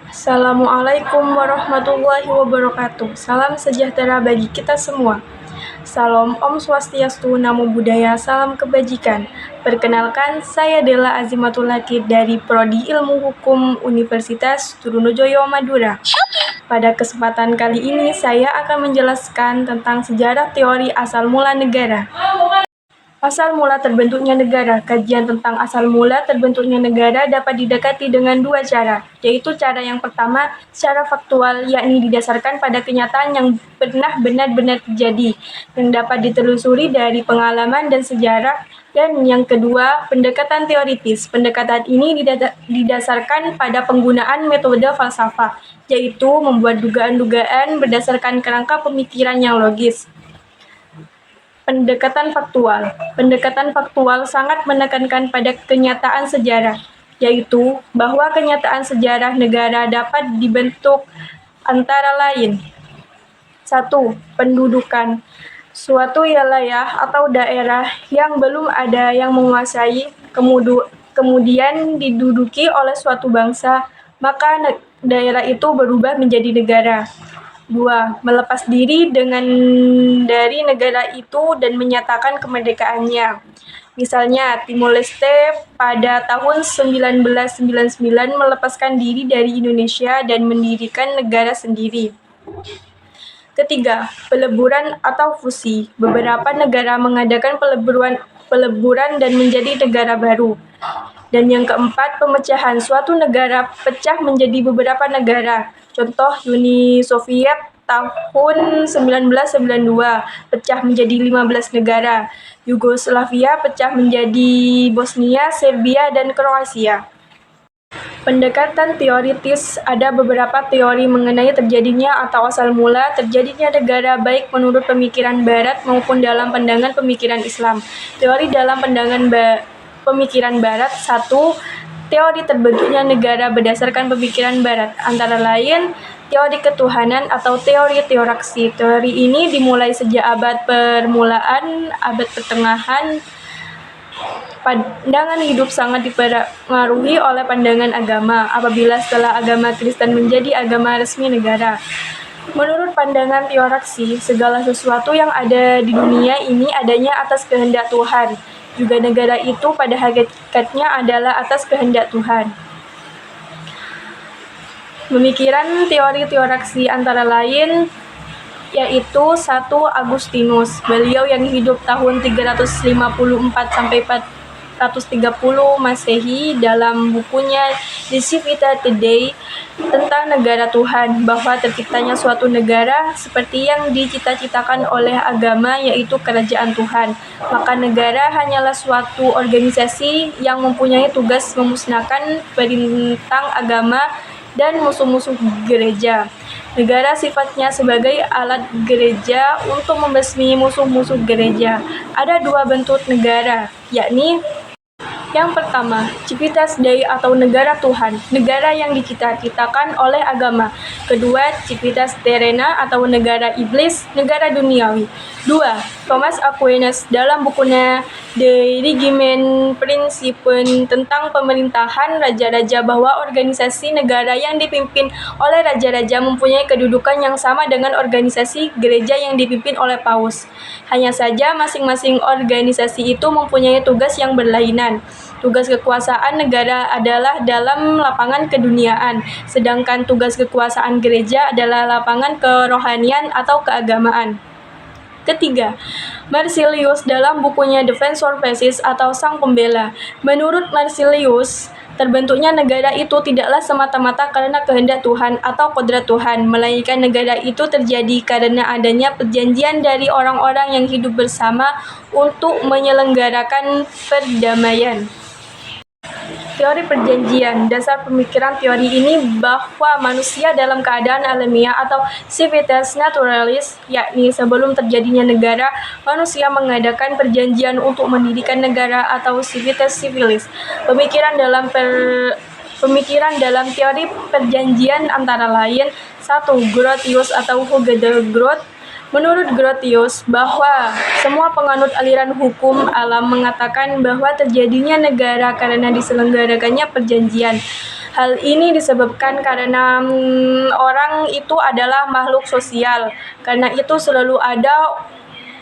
Assalamualaikum warahmatullahi wabarakatuh. Salam sejahtera bagi kita semua. Salam Om Swastiastu, Namo Buddhaya, salam kebajikan. Perkenalkan, saya Della Azimatul Lakir dari Prodi Ilmu Hukum Universitas Trunojoyo Madura. Pada kesempatan kali ini, saya akan menjelaskan tentang sejarah teori asal mula negara. Asal mula terbentuknya negara. Kajian tentang asal mula terbentuknya negara dapat didekati dengan dua cara, yaitu cara yang pertama, secara faktual, yakni didasarkan pada kenyataan yang pernah benar-benar terjadi, yang dapat ditelusuri dari pengalaman dan sejarah, dan yang kedua, pendekatan teoritis. Pendekatan ini didasarkan pada penggunaan metode falsafah, yaitu membuat dugaan-dugaan berdasarkan kerangka pemikiran yang logis. Pendekatan faktual. Pendekatan faktual sangat menekankan pada kenyataan sejarah, yaitu bahwa kenyataan sejarah negara dapat dibentuk antara lain. 1. Pendudukan. Suatu wilayah atau daerah yang belum ada yang menguasai, kemudian diduduki oleh suatu bangsa, maka daerah itu berubah menjadi negara. 2. Melepas diri dari negara itu dan menyatakan kemerdekaannya. Misalnya, Timor Leste pada tahun 1999 melepaskan diri dari Indonesia dan mendirikan negara sendiri. Ketiga, peleburan atau fusi. Beberapa negara mengadakan peleburan dan menjadi negara baru. Dan yang keempat, pemecahan. Suatu negara pecah menjadi beberapa negara. Contoh, Uni Soviet tahun 1992 pecah menjadi 15 negara. Yugoslavia pecah menjadi Bosnia, Serbia, dan Kroasia. Pendekatan teoritis. Ada beberapa teori mengenai terjadinya atau asal mula terjadinya negara baik menurut pemikiran Barat maupun dalam pandangan pemikiran Islam. Teori dalam pandangan pemikiran Barat. 1. Teori terbentuknya negara berdasarkan pemikiran Barat, antara lain teori ketuhanan atau teori teokrasi. Teori ini dimulai sejak abad permulaan, abad pertengahan. Pandangan hidup sangat dipengaruhi oleh pandangan agama, apabila setelah agama Kristen menjadi agama resmi negara. Menurut pandangan teokrasi, segala sesuatu yang ada di dunia ini adanya atas kehendak Tuhan. Juga negara itu pada hakikatnya adalah atas kehendak Tuhan. Pemikiran teori teokrasi antara lain yaitu 1. Agustinus. Beliau yang hidup tahun 354 sampai 430 Masehi, dalam bukunya The Civita Today tentang negara Tuhan, bahwa terciptanya suatu negara seperti yang dicita-citakan oleh agama, yaitu kerajaan Tuhan. Maka negara hanyalah suatu organisasi yang mempunyai tugas memusnahkan perintah agama dan musuh-musuh gereja. Negara sifatnya sebagai alat gereja untuk membasmi musuh-musuh gereja. Ada dua bentuk negara, yakni yang pertama, Civitas Dei atau negara Tuhan, negara yang dicita-citakan oleh agama. Kedua, Civitas Terrena atau negara iblis, negara duniawi. 2. Thomas Aquinas dalam bukunya De Regimen Principum tentang pemerintahan raja-raja, bahwa organisasi negara yang dipimpin oleh raja-raja mempunyai kedudukan yang sama dengan organisasi gereja yang dipimpin oleh paus. Hanya saja masing-masing organisasi itu mempunyai tugas yang berlainan. Tugas kekuasaan negara adalah dalam lapangan keduniaan, sedangkan tugas kekuasaan gereja adalah lapangan kerohanian atau keagamaan. Ketiga, Marsilius dalam bukunya Defensor Thesis atau Sang Pembela. Menurut Marsilius, terbentuknya negara itu tidaklah semata-mata karena kehendak Tuhan atau kodrat Tuhan, melainkan negara itu terjadi karena adanya perjanjian dari orang-orang yang hidup bersama untuk menyelenggarakan perdamaian. Teori perjanjian. Dasar pemikiran teori ini bahwa manusia dalam keadaan alamiah atau civitas naturalis, yakni sebelum terjadinya negara, manusia mengadakan perjanjian untuk mendirikan negara atau civitas civilis. Pemikiran dalam teori perjanjian antara lain: 1. Grotius atau Hugo de Groot. Menurut Grotius, bahwa semua penganut aliran hukum alam mengatakan bahwa terjadinya negara karena diselenggarakannya perjanjian. Hal ini disebabkan karena orang itu adalah makhluk sosial. Karena itu selalu ada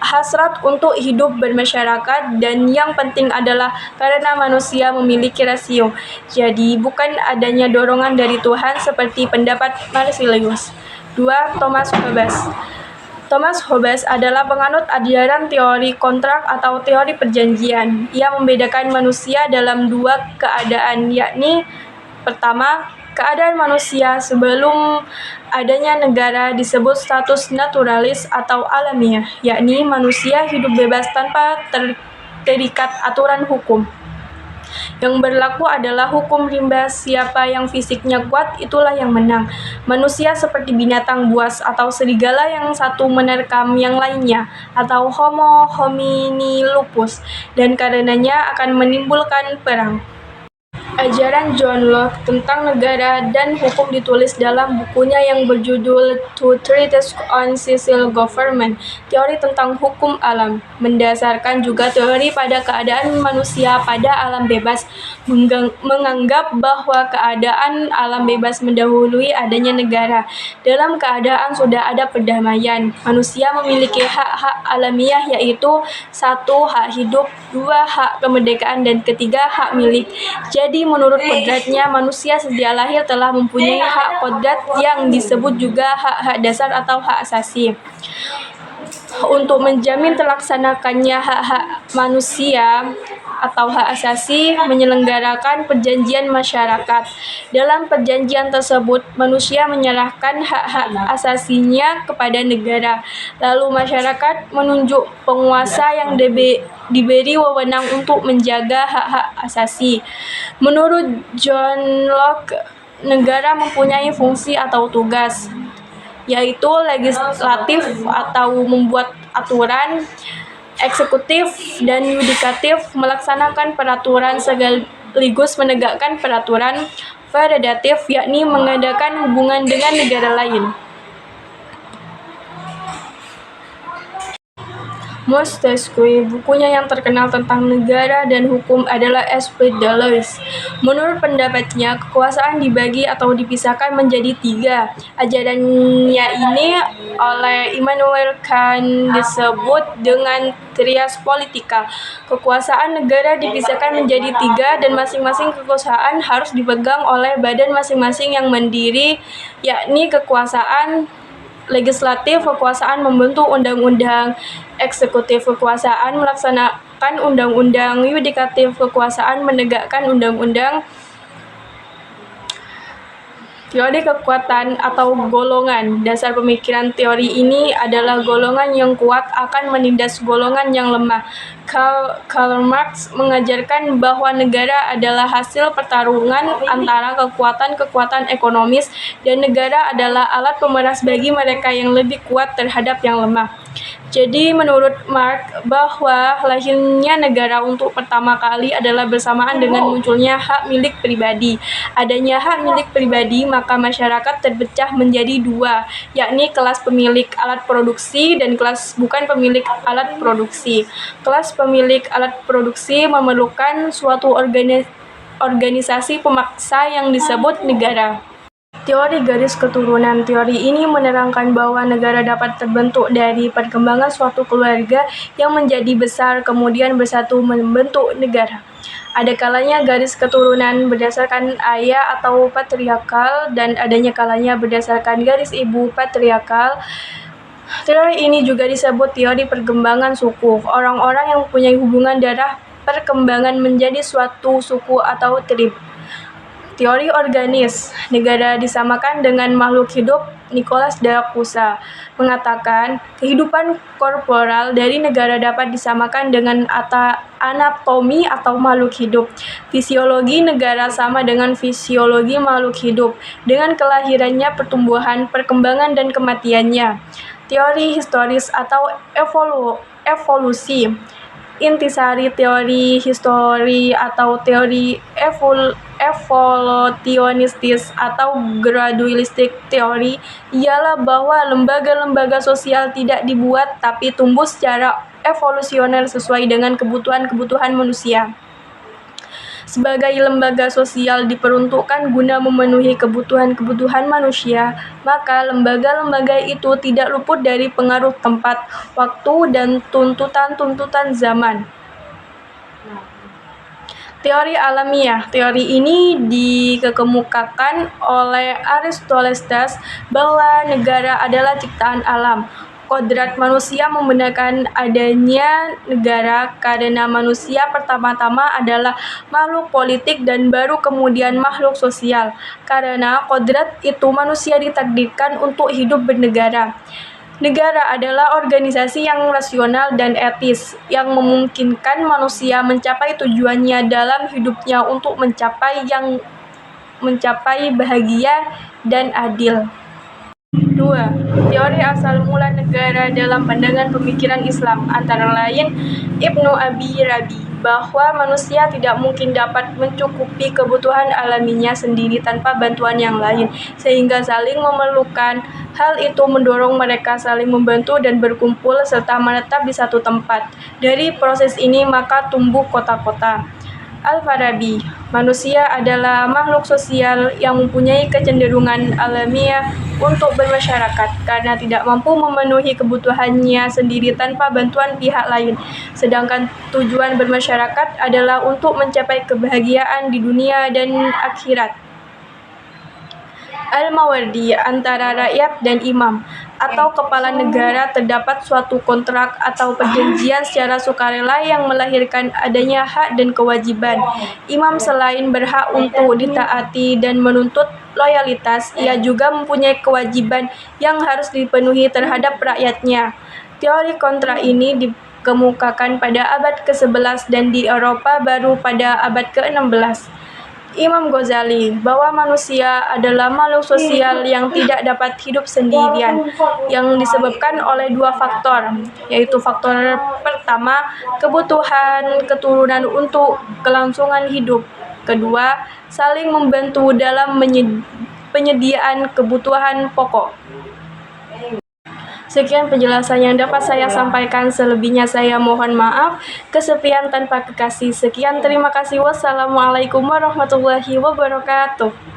hasrat untuk hidup bermasyarakat, dan yang penting adalah karena manusia memiliki rasio. Jadi bukan adanya dorongan dari Tuhan seperti pendapat Marsilius. 2. Thomas Hobbes. Thomas Hobbes adalah penganut ajaran teori kontrak atau teori perjanjian. Ia membedakan manusia dalam dua keadaan, yakni pertama, keadaan manusia sebelum adanya negara disebut status naturalis atau alamiah, yakni manusia hidup bebas tanpa terikat aturan hukum. Yang berlaku adalah hukum rimba, siapa yang fisiknya kuat itulah yang menang. Manusia seperti binatang buas atau serigala yang satu menerkam yang lainnya, atau homo homini lupus, dan karenanya akan menimbulkan perang. Ajaran John Locke tentang negara dan hukum ditulis dalam bukunya yang berjudul Two Treatises on Civil Government, teori tentang hukum alam. Mendasarkan juga teori pada keadaan manusia pada alam bebas, menganggap bahwa keadaan alam bebas mendahului adanya negara. Dalam keadaan sudah ada perdamaian, manusia memiliki hak-hak alamiah, yaitu 1. Hak hidup, 2. Hak kemerdekaan, dan 3. Hak milik. Jadi menurut kodratnya, manusia sejak lahir telah mempunyai hak kodrat yang disebut juga hak-hak dasar atau hak asasi. Untuk menjamin terlaksanakannya hak-hak manusia atau hak asasi, menyelenggarakan perjanjian masyarakat. Dalam perjanjian tersebut, manusia menyerahkan hak-hak asasinya kepada negara. Lalu masyarakat menunjuk penguasa yang diberi wewenang untuk menjaga hak-hak asasi. Menurut John Locke, negara mempunyai fungsi atau tugas, yaitu legislatif atau membuat aturan, eksekutif, dan yudikatif melaksanakan peraturan sekaligus menegakkan peraturan, federatif yakni mengadakan hubungan dengan negara lain. Montesquieu, bukunya yang terkenal tentang negara dan hukum adalah Esprit de Lois. Menurut pendapatnya, kekuasaan dibagi atau dipisahkan menjadi 3. Ajarannya ini oleh Immanuel Kant disebut dengan trias politika. Kekuasaan negara dipisahkan menjadi 3 dan masing-masing kekuasaan harus dipegang oleh badan masing-masing yang mandiri, yakni kekuasaan legislatif, kekuasaan membentuk undang-undang; eksekutif, kekuasaan melaksanakan undang-undang; yudikatif, kekuasaan menegakkan undang-undang. Teori kekuatan atau golongan. Dasar pemikiran teori ini adalah golongan yang kuat akan menindas golongan yang lemah. Karl Marx mengajarkan bahwa negara adalah hasil pertarungan antara kekuatan-kekuatan ekonomis, dan negara adalah alat pemeras bagi mereka yang lebih kuat terhadap yang lemah. Jadi menurut Marx, bahwa lahirnya negara untuk pertama kali adalah bersamaan dengan munculnya hak milik pribadi. Adanya hak milik pribadi, maka masyarakat terpecah menjadi 2, yakni kelas pemilik alat produksi dan kelas bukan pemilik alat produksi. Kelas pemilik alat produksi memerlukan suatu organisasi pemaksa yang disebut negara. Teori garis keturunan. Teori ini menerangkan bahwa negara dapat terbentuk dari perkembangan suatu keluarga yang menjadi besar kemudian bersatu membentuk negara. Ada kalanya garis keturunan berdasarkan ayah atau patriarkal, dan adanya kalanya berdasarkan garis ibu patriarkal. Teori ini juga disebut teori perkembangan suku. Orang-orang yang mempunyai hubungan darah perkembangan menjadi suatu suku atau tribe. Teori organis. Negara disamakan dengan makhluk hidup. Nicholas da Cusa mengatakan, kehidupan korporal dari negara dapat disamakan dengan anatomi atau makhluk hidup. Fisiologi negara sama dengan fisiologi makhluk hidup, dengan kelahirannya, pertumbuhan, perkembangan, dan kematiannya. Teori historis atau evolusi. Intisari teori histori atau teori evolutionistis atau gradualistic teori ialah bahwa lembaga-lembaga sosial tidak dibuat tapi tumbuh secara evolusioner sesuai dengan kebutuhan-kebutuhan manusia. sebagai lembaga sosial diperuntukkan guna memenuhi kebutuhan-kebutuhan manusia, maka lembaga-lembaga itu tidak luput dari pengaruh tempat, waktu, dan tuntutan-tuntutan zaman. Teori alamiah. Teori ini dikemukakan oleh Aristoteles bahwa negara adalah ciptaan alam. Kodrat manusia membenarkan adanya negara karena manusia pertama-tama adalah makhluk politik dan baru kemudian makhluk sosial. Karena kodrat itu manusia ditakdirkan untuk hidup bernegara. Negara adalah organisasi yang rasional dan etis, yang memungkinkan manusia mencapai tujuannya dalam hidupnya untuk mencapai bahagia dan adil. 2. Teori asal mula negara dalam pandangan pemikiran Islam, antara lain Ibnu Abi Rabi, bahwa manusia tidak mungkin dapat mencukupi kebutuhan alaminya sendiri tanpa bantuan yang lain, sehingga saling memerlukan. Hal itu mendorong mereka saling membantu dan berkumpul serta menetap di satu tempat. Dari proses ini maka tumbuh kota-kota. Al-Farabi, manusia adalah makhluk sosial yang mempunyai kecenderungan alamiah untuk bermasyarakat karena tidak mampu memenuhi kebutuhannya sendiri tanpa bantuan pihak lain. Sedangkan tujuan bermasyarakat adalah untuk mencapai kebahagiaan di dunia dan akhirat. Al-Mawardi, antara rakyat dan imam atau kepala negara terdapat suatu kontrak atau perjanjian secara sukarela yang melahirkan adanya hak dan kewajiban. Imam selain berhak untuk ditaati dan menuntut loyalitas, ia juga mempunyai kewajiban yang harus dipenuhi terhadap rakyatnya. Teori kontrak ini dikemukakan pada abad ke-11 dan di Eropa baru pada abad ke-16. Imam Ghazali, bahwa manusia adalah makhluk sosial yang tidak dapat hidup sendirian, yang disebabkan oleh dua faktor, yaitu faktor pertama, kebutuhan keturunan untuk kelangsungan hidup. Kedua, saling membantu dalam penyediaan kebutuhan pokok. Sekian penjelasan yang dapat saya sampaikan, selebihnya saya mohon maaf. Kesepian tanpa kekasih. Sekian, terima kasih. Wassalamualaikum warahmatullahi wabarakatuh.